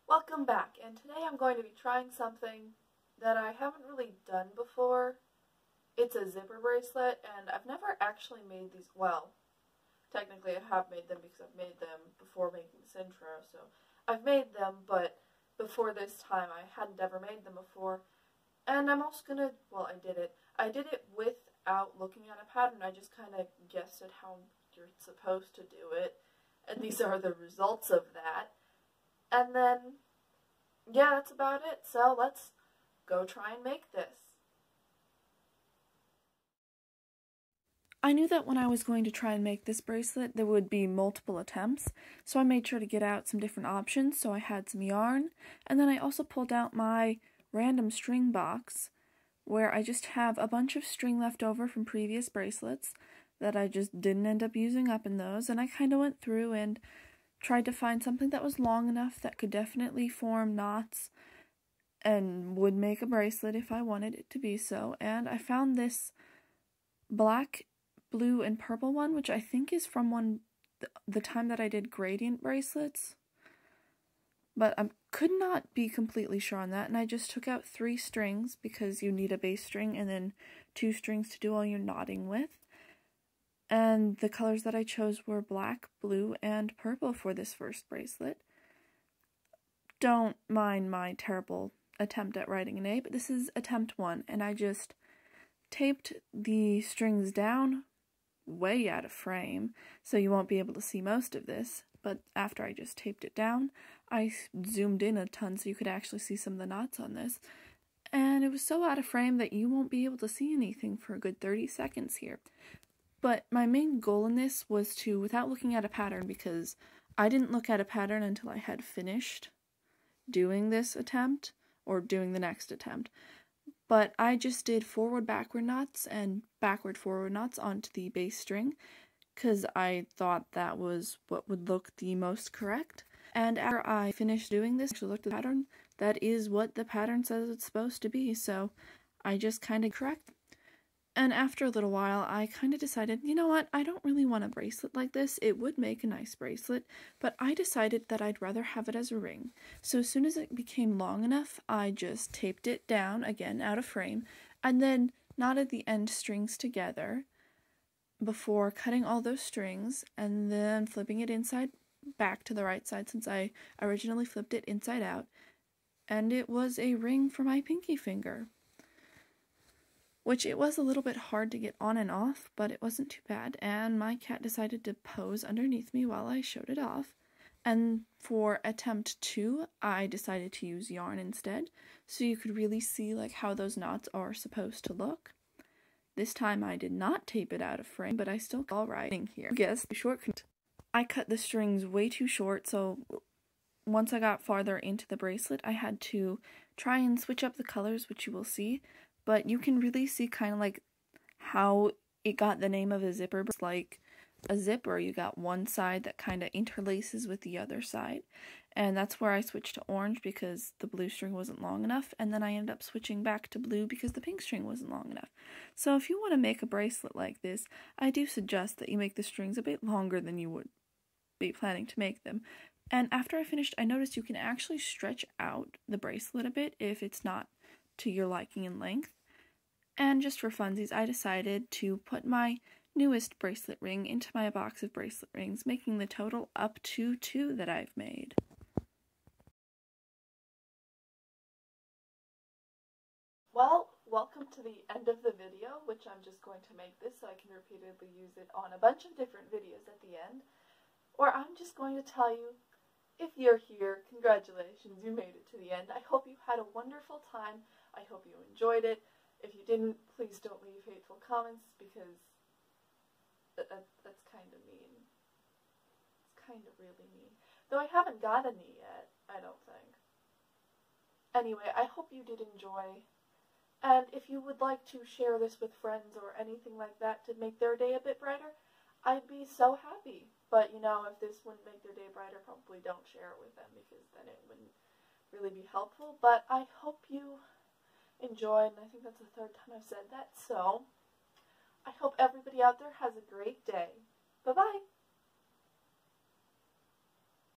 Welcome back, and today I'm going to be trying something that I haven't really done before. It's a zipper bracelet, and I've never actually made these. Well, technically I have made them because I've made them before making this intro, so I've made them, but before this time I hadn't ever made them before. And I'm also gonna, well, I did it without looking at a pattern. I just kind of guessed at how you're supposed to do it, and these are the results of that. And then, yeah, that's about it. So let's go try and make this. I knew that when I was going to try and make this bracelet, there would be multiple attempts, so I made sure to get out some different options. So I had some yarn, and then I also pulled out my random string box, where I just have a bunch of string left over from previous bracelets that I just didn't end up using up in those, and I kind of went through and tried to find something that was long enough that could definitely form knots and would make a bracelet if I wanted it to be so. And I found this black, blue, and purple one, which I think is from the time that I did gradient bracelets. But I could not be completely sure on that, and I just took out 3 strings because you need a base string and then 2 strings to do all your knotting with. And the colors that I chose were black, blue, and purple for this first bracelet. Don't mind my terrible attempt at writing an A, but this is attempt 1, and I just taped the strings down way out of frame, so you won't be able to see most of this, but after I just taped it down, I zoomed in a ton so you could actually see some of the knots on this, and it was so out of frame that you won't be able to see anything for a good 30 seconds here. But my main goal in this was to, without looking at a pattern, because I didn't look at a pattern until I had finished doing this attempt, or doing the next attempt, but I just did forward-backward knots and backward-forward knots onto the base string, because I thought that was what would look the most correct. And after I finished doing this, I looked at the pattern, that is what the pattern says it's supposed to be, so I just kind of corrected. And after a little while, I kind of decided, you know what, I don't really want a bracelet like this. It would make a nice bracelet, but I decided that I'd rather have it as a ring. So as soon as it became long enough, I just taped it down, again, out of frame, and then knotted the end strings together before cutting all those strings, and then flipping it inside back to the right side since I originally flipped it inside out, and it was a ring for my pinky finger. Which it was a little bit hard to get on and off, but it wasn't too bad, and my cat decided to pose underneath me while I showed it off. And for attempt 2, I decided to use yarn instead, so you could really see like how those knots are supposed to look. This time I did not tape it out of frame, but I still got all right here. Guess the short. I cut the strings way too short, so once I got farther into the bracelet, I had to try and switch up the colors, which you will see. But you can really see kind of like how it got the name of a zipper. It's like a zipper, you got one side that kind of interlaces with the other side. And that's where I switched to orange because the blue string wasn't long enough. And then I ended up switching back to blue because the pink string wasn't long enough. So if you want to make a bracelet like this, I do suggest that you make the strings a bit longer than you would be planning to make them. And after I finished, I noticed you can actually stretch out the bracelet a bit if it's not to your liking in length. And just for funsies, I decided to put my newest bracelet ring into my box of bracelet rings, making the total up to 2 that I've made. Well, welcome to the end of the video, which I'm just going to make this so I can repeatedly use it on a bunch of different videos at the end. Or I'm just going to tell you, if you're here, congratulations, you made it to the end. I hope you had a wonderful time. I hope you enjoyed it. If you didn't, please don't leave hateful comments, because that's kind of mean. It's kind of really mean. Though I haven't got any yet, I don't think. Anyway, I hope you did enjoy, and if you would like to share this with friends or anything like that to make their day a bit brighter, I'd be so happy. But, you know, if this wouldn't make their day brighter, probably don't share it with them, because then it wouldn't really be helpful. But I hope you enjoyed, and I think that's the 3rd time I've said that, so I hope everybody out there has a great day. Bye-bye!